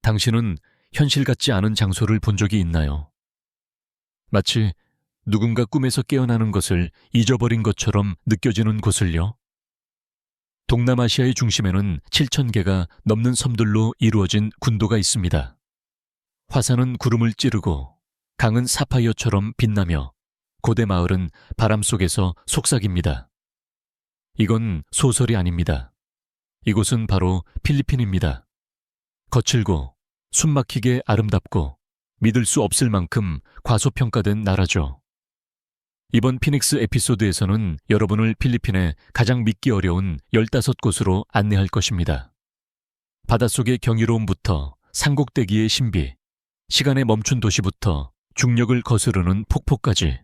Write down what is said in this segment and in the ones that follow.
당신은 현실 같지 않은 장소를 본 적이 있나요? 마치 누군가 꿈에서 깨어나는 것을 잊어버린 것처럼 느껴지는 곳을요? 동남아시아의 중심에는 7,000개가 넘는 섬들로 이루어진 군도가 있습니다. 화산은 구름을 찌르고 강은 사파이어처럼 빛나며 고대 마을은 바람 속에서 속삭입니다. 이건 소설이 아닙니다. 이곳은 바로 필리핀입니다. 거칠고 숨막히게 아름답고 믿을 수 없을 만큼 과소평가된 나라죠. 이번 피닉스 에피소드에서는 여러분을 필리핀의 가장 믿기 어려운 15곳으로 안내할 것입니다. 바닷속의 경이로움부터 산꼭대기의 신비, 시간의 멈춘 도시부터 중력을 거스르는 폭포까지.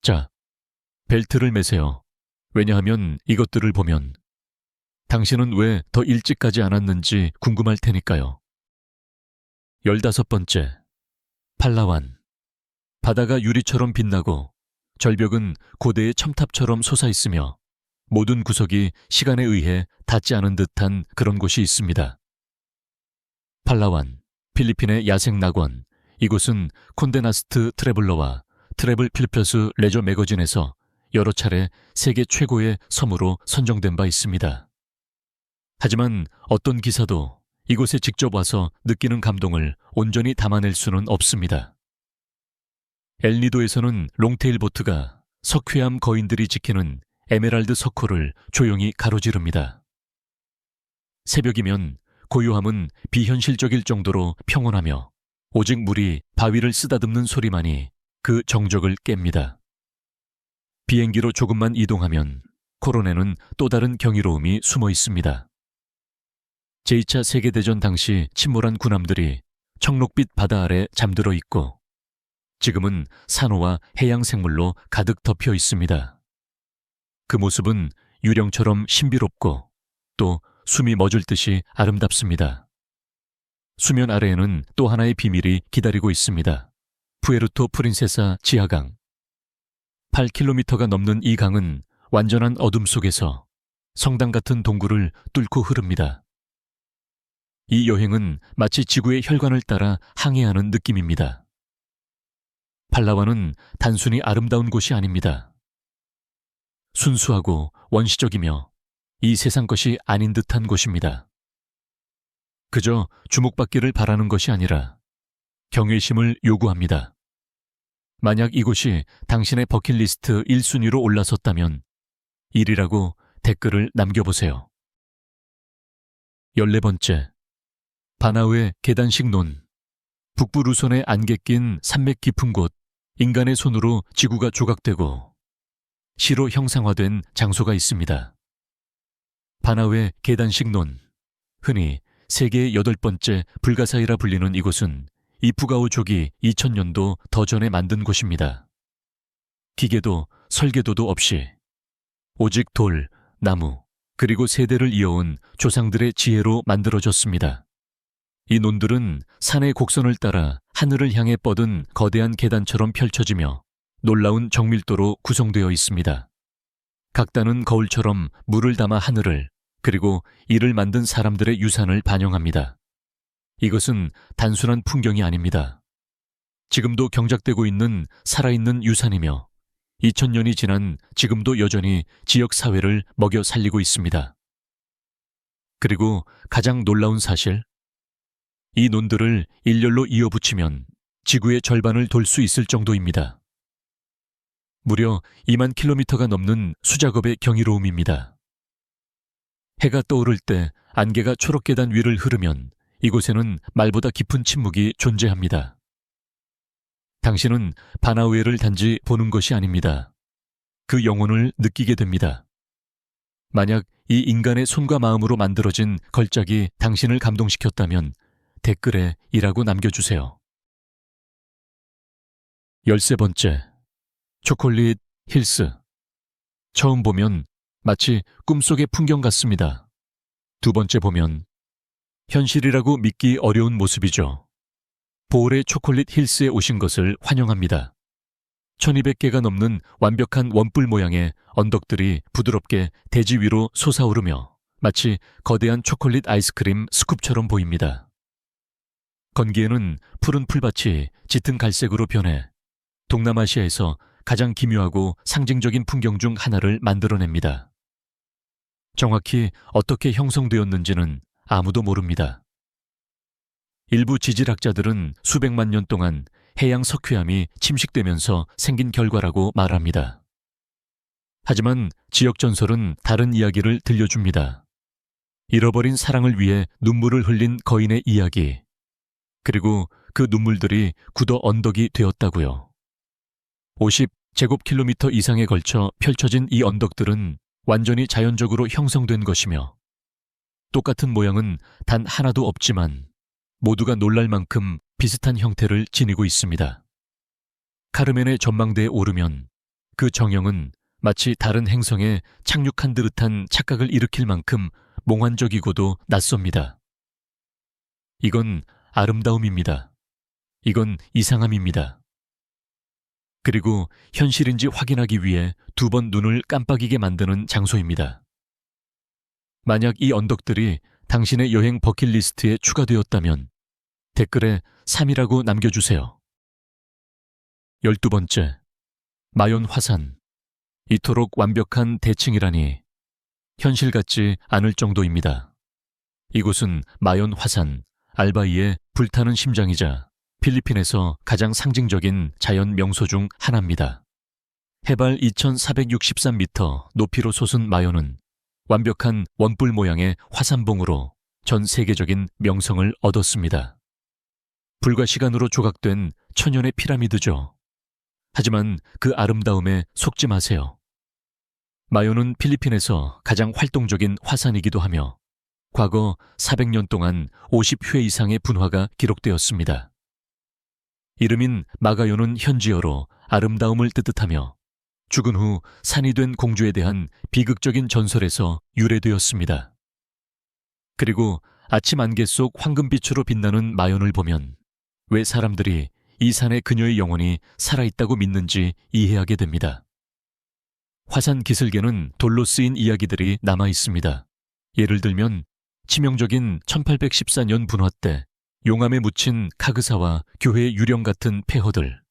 자, 벨트를 매세요. 왜냐하면 이것들을 보면 당신은 왜 더 일찍 가지 않았는지 궁금할 테니까요. 15번째, 팔라완. 바다가 유리처럼 빛나고 절벽은 고대의 첨탑처럼 솟아있으며 모든 구석이 시간에 의해 닿지 않은 듯한 그런 곳이 있습니다. 팔라완, 필리핀의 야생 낙원. 이곳은 콘데나스트 트래블러와 트래블 필터스 레저 매거진에서 여러 차례 세계 최고의 섬으로 선정된 바 있습니다. 하지만 어떤 기사도 이곳에 직접 와서 느끼는 감동을 온전히 담아낼 수는 없습니다. 엘니도에서는 롱테일 보트가 석회암 거인들이 지키는 에메랄드 석호를 조용히 가로지릅니다. 새벽이면 고요함은 비현실적일 정도로 평온하며 오직 물이 바위를 쓰다듬는 소리만이 그 정적을 깹니다. 비행기로 조금만 이동하면 코론에는 또 다른 경이로움이 숨어 있습니다. 제2차 세계대전 당시 침몰한 군함들이 청록빛 바다 아래 잠들어 있고 지금은 산호와 해양 생물로 가득 덮여 있습니다. 그 모습은 유령처럼 신비롭고 또 숨이 멎을 듯이 아름답습니다. 수면 아래에는 또 하나의 비밀이 기다리고 있습니다. 푸에르토 프린세사 지하강. 8km가 넘는 이 강은 완전한 어둠 속에서 성당 같은 동굴을 뚫고 흐릅니다. 이 여행은 마치 지구의 혈관을 따라 항해하는 느낌입니다. 팔라완은 단순히 아름다운 곳이 아닙니다. 순수하고 원시적이며 이 세상 것이 아닌 듯한 곳입니다. 그저 주목받기를 바라는 것이 아니라 경외심을 요구합니다. 만약 이곳이 당신의 버킷리스트 1순위로 올라섰다면 1이라고 댓글을 남겨보세요. 14번째, 바나우의 계단식 논. 북부 루손에 안개 낀 산맥 깊은 곳, 인간의 손으로 지구가 조각되고 시로 형상화된 장소가 있습니다. 바나우의 계단식 논. 흔히 세계의 8번째 불가사의라 불리는 이곳은 이프가오족이 2000년도 더 전에 만든 곳입니다. 기계도 설계도도 없이 오직 돌, 나무, 그리고 세대를 이어온 조상들의 지혜로 만들어졌습니다. 이 논들은 산의 곡선을 따라 하늘을 향해 뻗은 거대한 계단처럼 펼쳐지며 놀라운 정밀도로 구성되어 있습니다. 각 단은 거울처럼 물을 담아 하늘을, 그리고 이를 만든 사람들의 유산을 반영합니다. 이것은 단순한 풍경이 아닙니다. 지금도 경작되고 있는 살아있는 유산이며 2000년이 지난 지금도 여전히 지역 사회를 먹여 살리고 있습니다. 그리고 가장 놀라운 사실, 이 논들을 일렬로 이어붙이면 지구의 절반을 돌 수 있을 정도입니다. 무려 2만 킬로미터가 넘는 수작업의 경이로움입니다. 해가 떠오를 때 안개가 초록 계단 위를 흐르면 이곳에는 말보다 깊은 침묵이 존재합니다. 당신은 바나우에를 단지 보는 것이 아닙니다. 그 영혼을 느끼게 됩니다. 만약 이 인간의 손과 마음으로 만들어진 걸작이 당신을 감동시켰다면 댓글에 이라고 남겨주세요. 13번째, 초콜릿 힐스. 처음 보면 마치 꿈속의 풍경 같습니다. 두 번째 보면 현실이라고 믿기 어려운 모습이죠. 보울의 초콜릿 힐스에 오신 것을 환영합니다. 1200개가 넘는 완벽한 원뿔 모양의 언덕들이 부드럽게 대지 위로 솟아오르며 마치 거대한 초콜릿 아이스크림 스쿱처럼 보입니다. 건기에는 푸른 풀밭이 짙은 갈색으로 변해 동남아시아에서 가장 기묘하고 상징적인 풍경 중 하나를 만들어냅니다. 정확히 어떻게 형성되었는지는 아무도 모릅니다. 일부 지질학자들은 수백만 년 동안 해양 석회암이 침식되면서 생긴 결과라고 말합니다. 하지만 지역 전설은 다른 이야기를 들려줍니다. 잃어버린 사랑을 위해 눈물을 흘린 거인의 이야기, 그리고 그 눈물들이 굳어 언덕이 되었다고요. 50제곱킬로미터 이상에 걸쳐 펼쳐진 이 언덕들은 완전히 자연적으로 형성된 것이며 똑같은 모양은 단 하나도 없지만 모두가 놀랄 만큼 비슷한 형태를 지니고 있습니다. 카르멘의 전망대에 오르면 그 정형은 마치 다른 행성에 착륙한 듯한 착각을 일으킬 만큼 몽환적이고도 낯섭니다. 이건 아름다움입니다. 이건 이상함입니다. 그리고 현실인지 확인하기 위해 2번 눈을 깜빡이게 만드는 장소입니다. 만약 이 언덕들이 당신의 여행 버킷리스트에 추가되었다면 댓글에 3이라고 남겨주세요. 12번째, 마yon 화산. 이토록 완벽한 대칭이라니 현실 같지 않을 정도입니다. 이곳은 마yon 화산, 알바이의 불타는 심장이자 필리핀에서 가장 상징적인 자연 명소 중 하나입니다. 해발 2463m 높이로 솟은 마요는 완벽한 원뿔 모양의 화산봉으로 전 세계적인 명성을 얻었습니다. 불과 시간으로 조각된 천연의 피라미드죠. 하지만 그 아름다움에 속지 마세요. 마요는 필리핀에서 가장 활동적인 화산이기도 하며 과거 400년 동안 50회 이상의 분화가 기록되었습니다. 이름인 마가요는 현지어로 아름다움을 뜻하며 죽은 후 산이 된 공주에 대한 비극적인 전설에서 유래되었습니다. 그리고 아침 안개 속 황금빛으로 빛나는 마연을 보면 왜 사람들이 이 산의 그녀의 영혼이 살아있다고 믿는지 이해하게 됩니다. 화산 기슭에는 돌로 쓰인 이야기들이 남아 있습니다. 예를 들면 치명적인 1814년 분화 때 용암에 묻힌 카그사와 교회의 유령 같은 폐허들.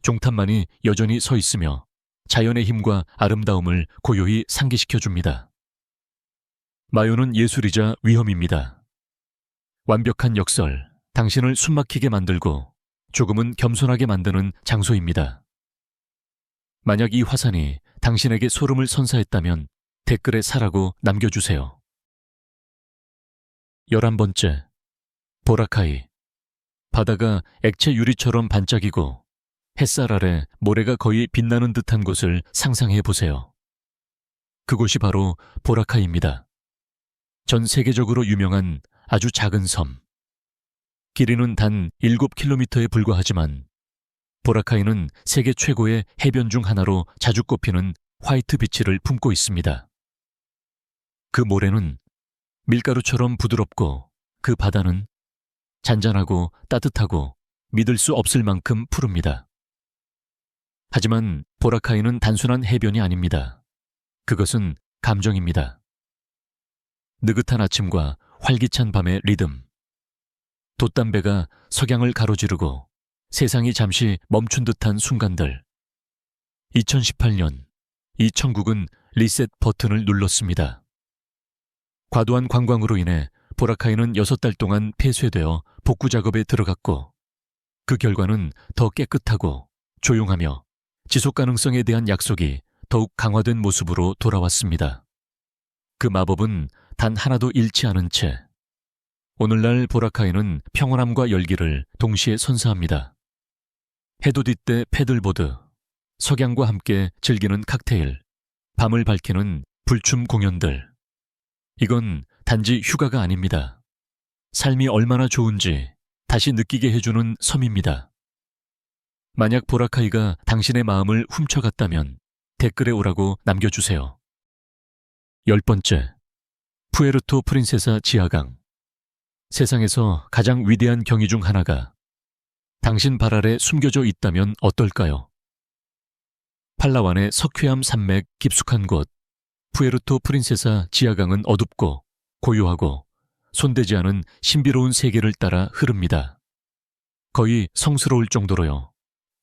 종탑만이 여전히 서 있으며 자연의 힘과 아름다움을 고요히 상기시켜줍니다. 마요는 예술이자 위험입니다. 완벽한 역설, 당신을 숨막히게 만들고 조금은 겸손하게 만드는 장소입니다. 만약 이 화산이 당신에게 소름을 선사했다면 댓글에 4라고 남겨주세요. 11번째, 보라카이. 바다가 액체 유리처럼 반짝이고 햇살 아래 모래가 거의 빛나는 듯한 곳을 상상해 보세요. 그곳이 바로 보라카이입니다. 전 세계적으로 유명한 아주 작은 섬. 길이는 단 7km에 불과하지만 보라카이는 세계 최고의 해변 중 하나로 자주 꼽히는 화이트 비치를 품고 있습니다. 그 모래는 밀가루처럼 부드럽고 그 바다는 잔잔하고 따뜻하고 믿을 수 없을 만큼 푸릅니다. 하지만 보라카이는 단순한 해변이 아닙니다. 그것은 감정입니다. 느긋한 아침과 활기찬 밤의 리듬. 돛담배가 석양을 가로지르고 세상이 잠시 멈춘 듯한 순간들. 2018년, 이 천국은 리셋 버튼을 눌렀습니다. 과도한 관광으로 인해 보라카이는 6달 동안 폐쇄되어 복구 작업에 들어갔고 그 결과는 더 깨끗하고 조용하며 지속 가능성에 대한 약속이 더욱 강화된 모습으로 돌아왔습니다. 그 마법은 단 하나도 잃지 않은 채 오늘날 보라카이는 평온함과 열기를 동시에 선사합니다. 해돋이 때 패들보드, 석양과 함께 즐기는 칵테일, 밤을 밝히는 불춤 공연들. 이건 단지 휴가가 아닙니다. 삶이 얼마나 좋은지 다시 느끼게 해주는 섬입니다. 만약 보라카이가 당신의 마음을 훔쳐갔다면 댓글에 오라고 남겨주세요. 10번째, 푸에르토 프린세사 지하강. 세상에서 가장 위대한 경이 중 하나가 당신 발 아래 숨겨져 있다면 어떨까요? 팔라완의 석회암 산맥 깊숙한 곳 푸에르토 프린세사 지하강은 어둡고 고요하고 손대지 않은 신비로운 세계를 따라 흐릅니다. 거의 성스러울 정도로요.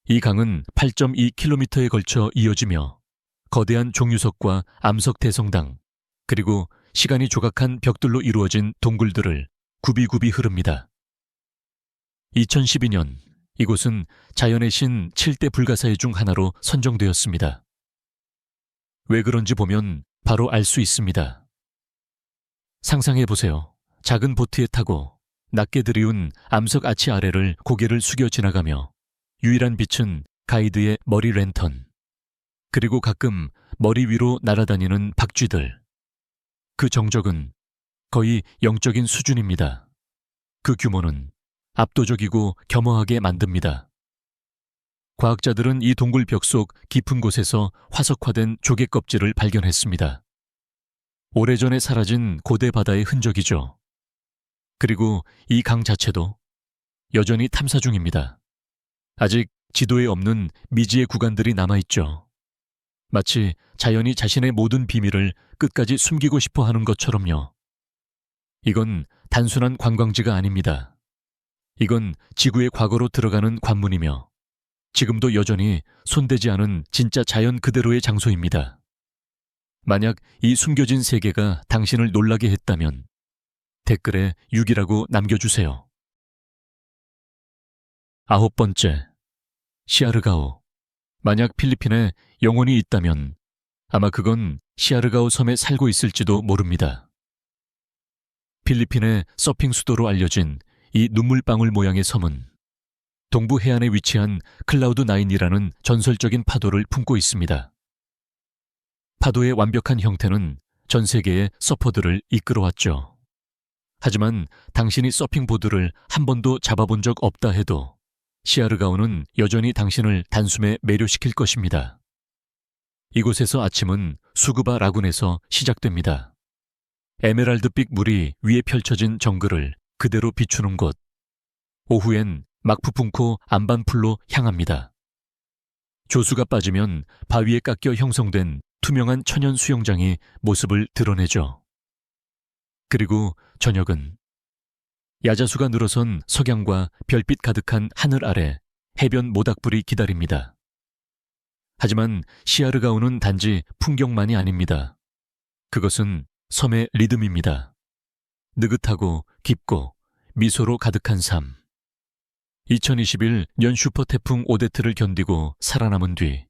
이 강은 8.2km에 걸쳐 이어지며 거대한 종유석과 암석 대성당, 그리고 시간이 조각한 벽돌로 이루어진 동굴들을 굽이굽이 흐릅니다. 2012년 이곳은 자연의 신 7대 불가사의 중 하나로 선정되었습니다. 왜 그런지 보면 바로 알 수 있습니다. 상상해보세요. 작은 보트에 타고 낮게 들이운 암석 아치 아래를 고개를 숙여 지나가며 유일한 빛은 가이드의 머리 랜턴, 그리고 가끔 머리 위로 날아다니는 박쥐들. 그 정적은 거의 영적인 수준입니다. 그 규모는 압도적이고 겸허하게 만듭니다. 과학자들은 이 동굴 벽 속 깊은 곳에서 화석화된 조개 껍질을 발견했습니다. 오래전에 사라진 고대 바다의 흔적이죠. 그리고 이 강 자체도 여전히 탐사 중입니다. 아직 지도에 없는 미지의 구간들이 남아있죠. 마치 자연이 자신의 모든 비밀을 끝까지 숨기고 싶어 하는 것처럼요. 이건 단순한 관광지가 아닙니다. 이건 지구의 과거로 들어가는 관문이며 지금도 여전히 손대지 않은 진짜 자연 그대로의 장소입니다. 만약 이 숨겨진 세계가 당신을 놀라게 했다면 댓글에 6이라고 남겨주세요. 9번째, 시아르가오. 만약 필리핀에 영혼이 있다면 아마 그건 시아르가오 섬에 살고 있을지도 모릅니다. 필리핀의 서핑 수도로 알려진 이 눈물방울 모양의 섬은 동부 해안에 위치한 클라우드9이라는 전설적인 파도를 품고 있습니다. 파도의 완벽한 형태는 전 세계의 서퍼들을 이끌어왔죠. 하지만 당신이 서핑보드를 한 번도 잡아본 적 없다 해도 시아르가오는 여전히 당신을 단숨에 매료시킬 것입니다. 이곳에서 아침은 수구바 라군에서 시작됩니다. 에메랄드빛 물이 위에 펼쳐진 정글을 그대로 비추는 곳. 오후엔 막푸풍코 안반풀로 향합니다. 조수가 빠지면 바위에 깎여 형성된 투명한 천연 수영장이 모습을 드러내죠. 그리고 저녁은 야자수가 늘어선 석양과 별빛 가득한 하늘 아래 해변 모닥불이 기다립니다. 하지만 시아르가오는 단지 풍경만이 아닙니다. 그것은 섬의 리듬입니다. 느긋하고 깊고 미소로 가득한 삶. 2021년 슈퍼 태풍 오데트를 견디고 살아남은 뒤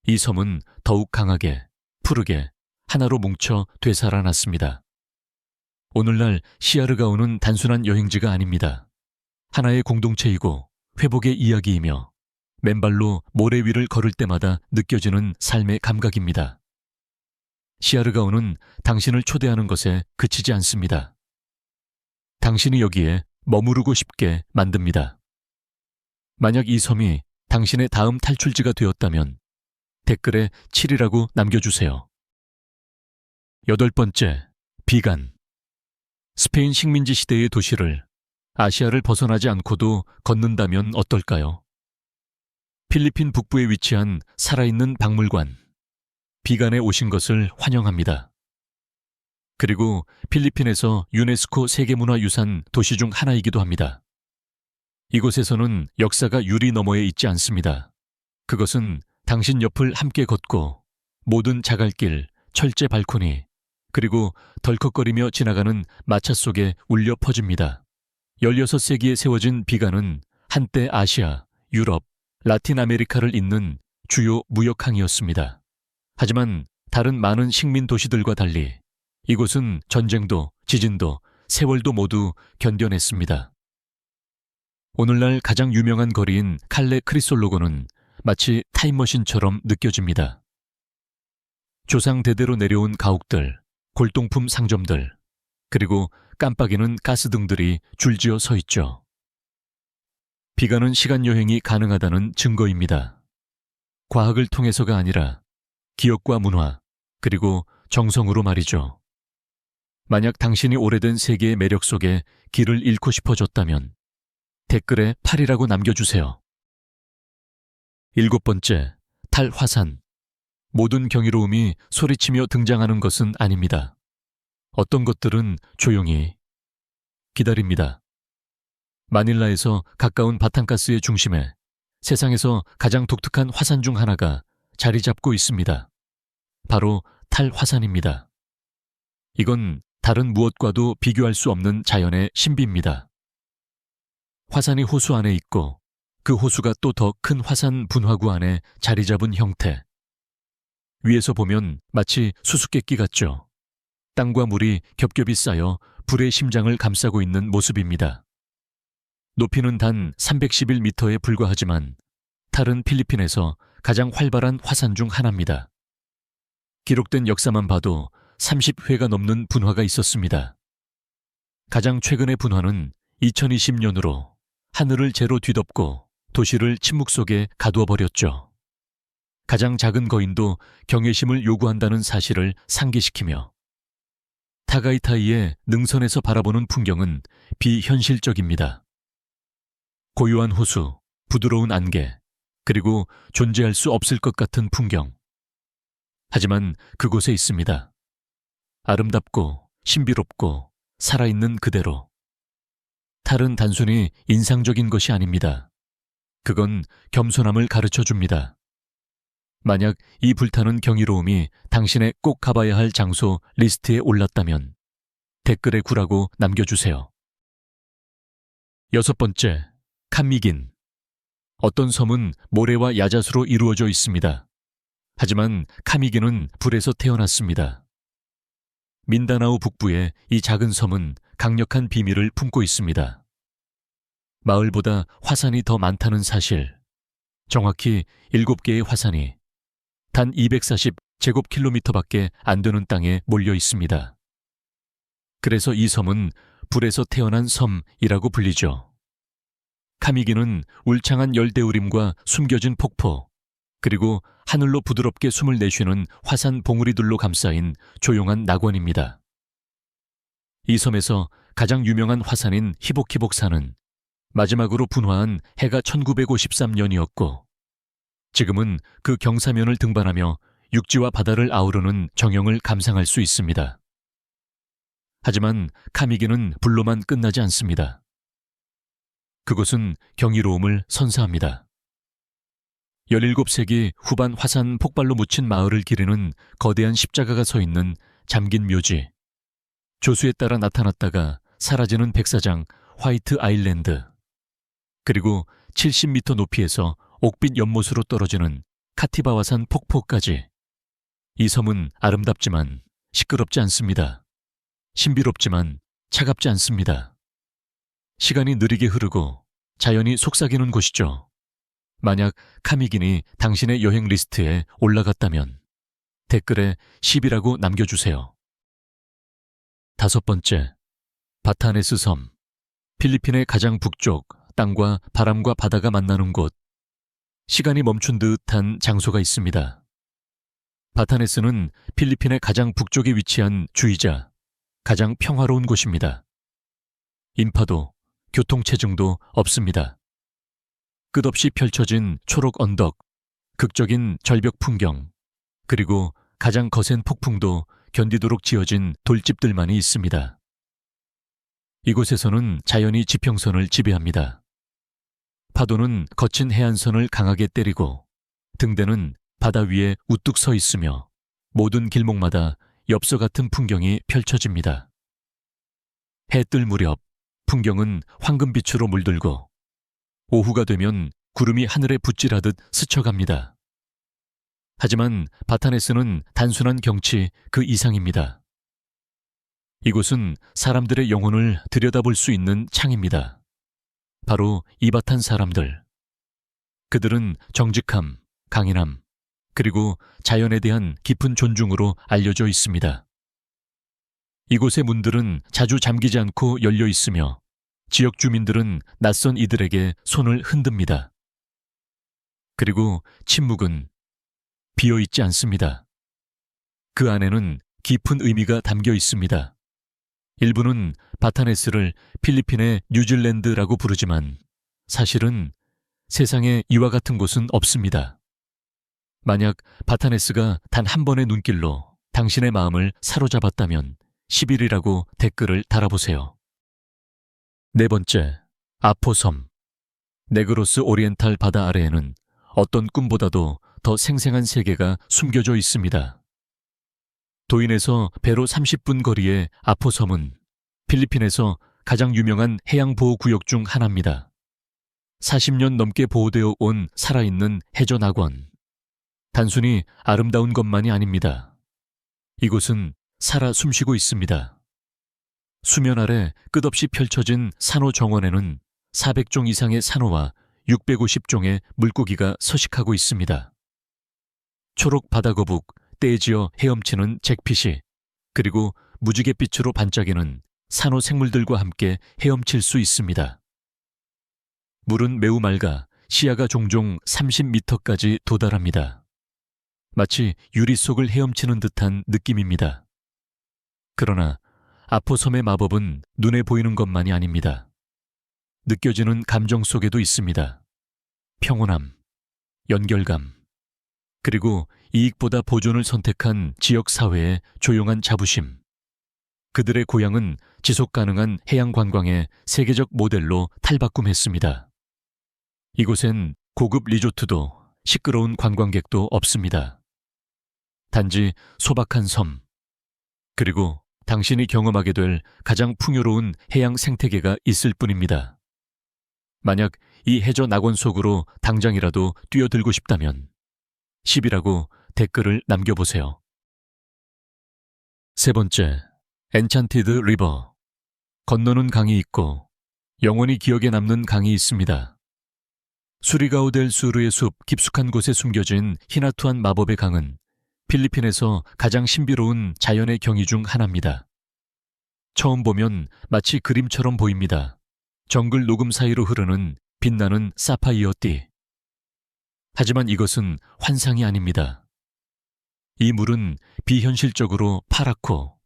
이 섬은 더욱 강하게, 푸르게 하나로 뭉쳐 되살아났습니다. 오늘날 시아르가오는 단순한 여행지가 아닙니다. 하나의 공동체이고 회복의 이야기이며 맨발로 모래 위를 걸을 때마다 느껴지는 삶의 감각입니다. 시아르가오는 당신을 초대하는 것에 그치지 않습니다. 당신이 여기에 머무르고 싶게 만듭니다. 만약 이 섬이 당신의 다음 탈출지가 되었다면 댓글에 7이라고 남겨주세요. 8번째, 비간. 스페인 식민지 시대의 도시를 아시아를 벗어나지 않고도 걷는다면 어떨까요? 필리핀 북부에 위치한 살아있는 박물관. 비간에 오신 것을 환영합니다. 그리고 필리핀에서 유네스코 세계문화유산 도시 중 하나이기도 합니다. 이곳에서는 역사가 유리 너머에 있지 않습니다. 그것은 당신 옆을 함께 걷고 모든 자갈길, 철제 발코니, 그리고 덜컥거리며 지나가는 마차 속에 울려 퍼집니다. 16세기에 세워진 비간은 한때 아시아, 유럽, 라틴 아메리카를 잇는 주요 무역항이었습니다. 하지만 다른 많은 식민 도시들과 달리 이곳은 전쟁도, 지진도, 세월도 모두 견뎌냈습니다. 오늘날 가장 유명한 거리인 칼레 크리솔로고는 마치 타임머신처럼 느껴집니다. 조상 대대로 내려온 가옥들, 골동품 상점들, 그리고 깜빡이는 가스등들이 줄지어 서 있죠. 비간은 시간 여행이 가능하다는 증거입니다. 과학을 통해서가 아니라 기억과 문화, 그리고 정성으로 말이죠. 만약 당신이 오래된 세계의 매력 속에 길을 잃고 싶어졌다면 댓글에 8이라고 남겨주세요. 7번째, 탈화산. 모든 경이로움이 소리치며 등장하는 것은 아닙니다. 어떤 것들은 조용히, 기다립니다. 마닐라에서 가까운 바탄가스의 중심에 세상에서 가장 독특한 화산 중 하나가 자리 잡고 있습니다. 바로 탈화산입니다. 이건 다른 무엇과도 비교할 수 없는 자연의 신비입니다. 화산이 호수 안에 있고 그 호수가 또 더 큰 화산 분화구 안에 자리 잡은 형태. 위에서 보면 마치 수수께끼 같죠. 땅과 물이 겹겹이 쌓여 불의 심장을 감싸고 있는 모습입니다. 높이는 단 311m에 불과하지만 탈은 필리핀에서 가장 활발한 화산 중 하나입니다. 기록된 역사만 봐도 30회가 넘는 분화가 있었습니다. 가장 최근의 분화는 2020년으로 하늘을 재로 뒤덮고 도시를 침묵 속에 가두어 버렸죠. 가장 작은 거인도 경외심을 요구한다는 사실을 상기시키며 타가이타이의 능선에서 바라보는 풍경은 비현실적입니다. 고요한 호수, 부드러운 안개, 그리고 존재할 수 없을 것 같은 풍경. 하지만 그곳에 있습니다. 아름답고 신비롭고 살아있는 그대로. 탈은 단순히 인상적인 것이 아닙니다. 그건 겸손함을 가르쳐 줍니다. 만약 이 불타는 경이로움이 당신의 꼭 가봐야 할 장소 리스트에 올랐다면 댓글에 구라고 남겨주세요. 6번째, 칸미긴. 어떤 섬은 모래와 야자수로 이루어져 있습니다. 하지만 카미긴은 불에서 태어났습니다. 민다나오 북부의 이 작은 섬은 강력한 비밀을 품고 있습니다. 마을보다 화산이 더 많다는 사실. 정확히 7개의 화산이 단 240제곱킬로미터밖에 안 되는 땅에 몰려 있습니다. 그래서 이 섬은 불에서 태어난 섬이라고 불리죠. 카미기는 울창한 열대우림과 숨겨진 폭포, 그리고 하늘로 부드럽게 숨을 내쉬는 화산 봉우리들로 감싸인 조용한 낙원입니다. 이 섬에서 가장 유명한 화산인 히복히복산은 마지막으로 분화한 해가 1953년이었고 지금은 그 경사면을 등반하며 육지와 바다를 아우르는 정형을 감상할 수 있습니다. 하지만 카미기는 불로만 끝나지 않습니다. 그곳은 경이로움을 선사합니다. 17세기 후반 화산 폭발로 묻힌 마을을 기리는 거대한 십자가가 서 있는 잠긴 묘지. 조수에 따라 나타났다가 사라지는 백사장 화이트 아일랜드. 그리고 70m 높이에서 옥빛 연못으로 떨어지는 카티바와산 폭포까지. 이 섬은 아름답지만 시끄럽지 않습니다. 신비롭지만 차갑지 않습니다. 시간이 느리게 흐르고 자연이 속삭이는 곳이죠. 만약 카미긴이 당신의 여행 리스트에 올라갔다면 댓글에 10이라고 남겨주세요. 5번째, 바타네스 섬. 필리핀의 가장 북쪽, 땅과 바람과 바다가 만나는 곳. 시간이 멈춘 듯한 장소가 있습니다. 바타네스는 필리핀의 가장 북쪽에 위치한 주이자 가장 평화로운 곳입니다. 인파도 교통체증도 없습니다. 끝없이 펼쳐진 초록 언덕, 극적인 절벽 풍경, 그리고 가장 거센 폭풍도 견디도록 지어진 돌집들만이 있습니다. 이곳에서는 자연이 지평선을 지배합니다. 파도는 거친 해안선을 강하게 때리고 등대는 바다 위에 우뚝 서 있으며 모든 길목마다 엽서 같은 풍경이 펼쳐집니다. 해 뜰 무렵 풍경은 황금빛으로 물들고 오후가 되면 구름이 하늘에 붓질하듯 스쳐갑니다. 하지만 바타네스는 단순한 경치 그 이상입니다. 이곳은 사람들의 영혼을 들여다볼 수 있는 창입니다. 바로 이바탄 사람들. 그들은 정직함, 강인함, 그리고 자연에 대한 깊은 존중으로 알려져 있습니다. 이곳의 문들은 자주 잠기지 않고 열려 있으며 지역 주민들은 낯선 이들에게 손을 흔듭니다. 그리고 침묵은 비어 있지 않습니다. 그 안에는 깊은 의미가 담겨 있습니다. 일부는 바타네스를 필리핀의 뉴질랜드라고 부르지만 사실은 세상에 이와 같은 곳은 없습니다. 만약 바타네스가 단 한 번의 눈길로 당신의 마음을 사로잡았다면 10일이라고 댓글을 달아보세요. 네 번째, 아포섬. 네그로스 오리엔탈 바다 아래에는 어떤 꿈보다도 더 생생한 세계가 숨겨져 있습니다. 도인에서 배로 30분 거리의 아포섬은 필리핀에서 가장 유명한 해양보호구역 중 하나입니다. 40년 넘게 보호되어 온 살아있는 해전낙원. 단순히 아름다운 것만이 아닙니다. 이곳은 살아 숨쉬고 있습니다. 수면 아래 끝없이 펼쳐진 산호 정원에는 400종 이상의 산호와 650종의 물고기가 서식하고 있습니다. 초록 바다거북, 떼지어 헤엄치는 잭핏이, 그리고 무지갯빛으로 반짝이는 산호 생물들과 함께 헤엄칠 수 있습니다. 물은 매우 맑아 시야가 종종 30m까지 도달합니다. 마치 유리 속을 헤엄치는 듯한 느낌입니다. 그러나 아포섬의 마법은 눈에 보이는 것만이 아닙니다. 느껴지는 감정 속에도 있습니다. 평온함, 연결감, 그리고 이익보다 보존을 선택한 지역사회의 조용한 자부심. 그들의 고향은 지속 가능한 해양 관광의 세계적 모델로 탈바꿈했습니다. 이곳엔 고급 리조트도 시끄러운 관광객도 없습니다. 단지 소박한 섬, 그리고 당신이 경험하게 될 가장 풍요로운 해양 생태계가 있을 뿐입니다. 만약 이 해저 낙원 속으로 당장이라도 뛰어들고 싶다면 10이라고 댓글을 남겨보세요. 세 번째, 엔찬티드 리버. 건너는 강이 있고 영원히 기억에 남는 강이 있습니다. 수리가오 델 수르의 숲 깊숙한 곳에 숨겨진 히나투안 마법의 강은 필리핀에서 가장 신비로운 자연의 경이 중 하나입니다. 처음 보면 마치 그림처럼 보입니다. 정글 녹음 사이로 흐르는 빛나는 사파이어 띠. 하지만 이것은 환상이 아닙니다. 이 물은 비현실적으로 파랗고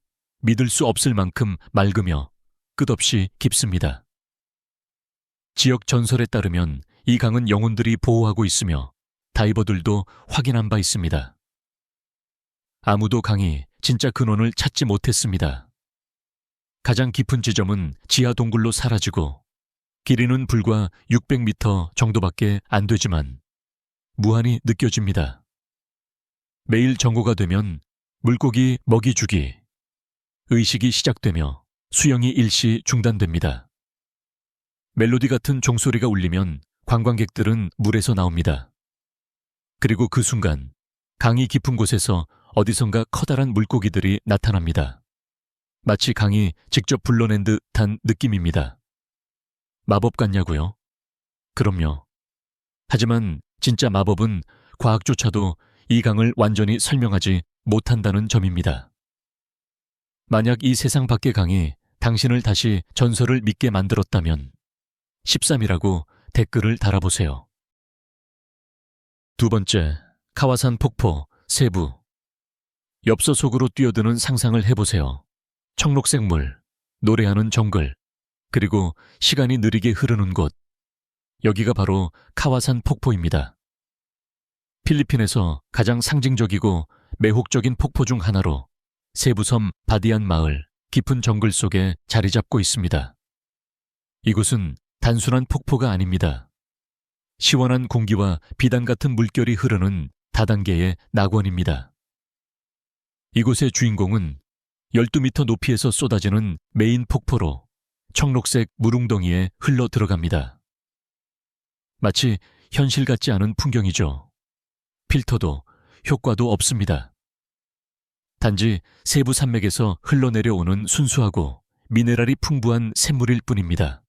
믿을 수 없을 만큼 맑으며 끝없이 깊습니다. 지역 전설에 따르면 이 강은 영혼들이 보호하고 있으며 다이버들도 확인한 바 있습니다. 아무도 강이 진짜 근원을 찾지 못했습니다. 가장 깊은 지점은 지하 동굴로 사라지고 길이는 불과 600m 정도밖에 안 되지만 무한히 느껴집니다. 매일 정오가 되면 물고기 먹이 주기, 의식이 시작되며 수영이 일시 중단됩니다. 멜로디 같은 종소리가 울리면 관광객들은 물에서 나옵니다. 그리고 그 순간 강이 깊은 곳에서 어디선가 커다란 물고기들이 나타납니다. 마치 강이 직접 불러낸 듯한 느낌입니다. 마법 같냐고요? 그럼요. 하지만 진짜 마법은 과학조차도 이 강을 완전히 설명하지 못한다는 점입니다. 만약 이 세상 밖의 강이 당신을 다시 전설을 믿게 만들었다면 13이라고 댓글을 달아보세요. 두 번째, 카와산 폭포, 세부. 엽서 속으로 뛰어드는 상상을 해보세요. 청록색 물, 노래하는 정글, 그리고 시간이 느리게 흐르는 곳. 여기가 바로 카와산 폭포입니다. 필리핀에서 가장 상징적이고 매혹적인 폭포 중 하나로 세부섬 바디안 마을 깊은 정글 속에 자리 잡고 있습니다. 이곳은 단순한 폭포가 아닙니다. 시원한 공기와 비단 같은 물결이 흐르는 다단계의 낙원입니다. 이곳의 주인공은 12m 높이에서 쏟아지는 메인 폭포로 청록색 물웅덩이에 흘러 들어갑니다. 마치 현실 같지 않은 풍경이죠. 필터도 효과도 없습니다. 단지 세부 산맥에서 흘러내려오는 순수하고 미네랄이 풍부한 샘물일 뿐입니다.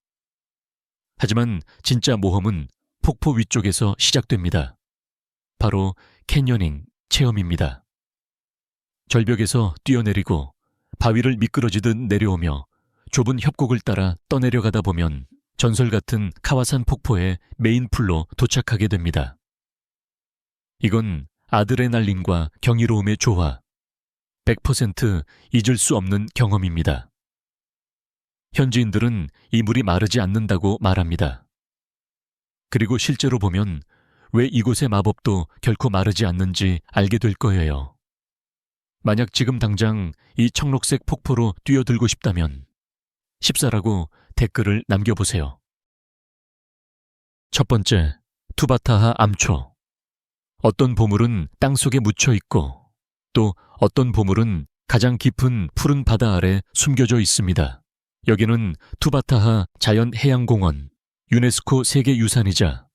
하지만 진짜 모험은 폭포 위쪽에서 시작됩니다. 바로 캐녀닝 체험입니다. 절벽에서 뛰어내리고 바위를 미끄러지듯 내려오며 좁은 협곡을 따라 떠내려가다 보면 전설 같은 카와산 폭포의 메인 풀로 도착하게 됩니다. 이건 아드레날린과 경이로움의 조화, 100% 잊을 수 없는 경험입니다. 현지인들은 이 물이 마르지 않는다고 말합니다. 그리고 실제로 보면 왜 이곳의 마법도 결코 마르지 않는지 알게 될 거예요. 만약 지금 당장 이 청록색 폭포로 뛰어들고 싶다면 14라고 댓글을 남겨보세요. 첫 번째, 투바타하 암초. 어떤 보물은 땅속에 묻혀 있고 또 어떤 보물은 가장 깊은 푸른 바다 아래 숨겨져 있습니다. 여기는 투바타하 자연해양공원, 유네스코 세계유산이자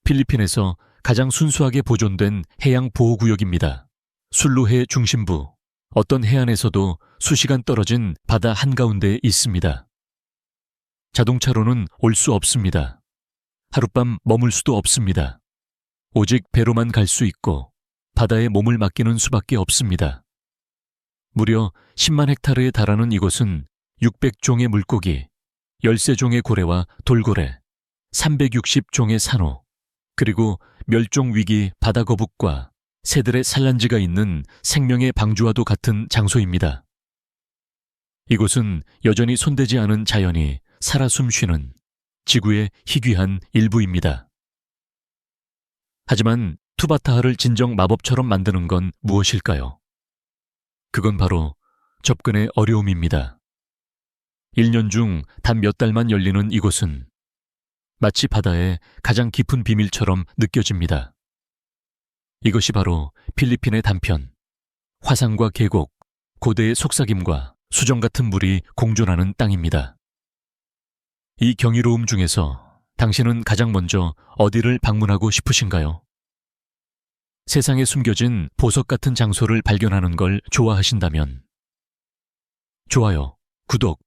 필리핀에서 가장 순수하게 보존된 해양보호구역입니다. 술루해 중심부, 어떤 해안에서도 수시간 떨어진 바다 한가운데에 있습니다. 자동차로는 올 수 없습니다. 하룻밤 머물 수도 없습니다. 오직 배로만 갈 수 있고 바다에 몸을 맡기는 수밖에 없습니다. 무려 10만 헥타르에 달하는 이곳은 600종의 물고기, 13종의 고래와 돌고래, 360종의 산호, 그리고 멸종위기 바다거북과 새들의 산란지가 있는 생명의 방주와도 같은 장소입니다. 이곳은 여전히 손대지 않은 자연이 살아 숨쉬는 지구의 희귀한 일부입니다. 하지만 투바타하를 진정 마법처럼 만드는 건 무엇일까요? 그건 바로 접근의 어려움입니다. 1년 중 단 몇 달만 열리는 이곳은 마치 바다의 가장 깊은 비밀처럼 느껴집니다. 이것이 바로 필리핀의 단편, 화산과 계곡, 고대의 속삭임과 수정 같은 물이 공존하는 땅입니다. 이 경이로움 중에서 당신은 가장 먼저 어디를 방문하고 싶으신가요? 세상에 숨겨진 보석 같은 장소를 발견하는 걸 좋아하신다면 좋아요, 구독,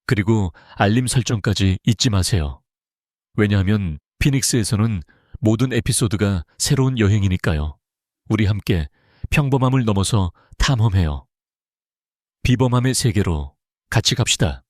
그리고 알림 설정까지 잊지 마세요. 왜냐하면 피닉스에서는 모든 에피소드가 새로운 여행이니까요. 우리 함께 평범함을 넘어서 탐험해요. 비범함의 세계로 같이 갑시다.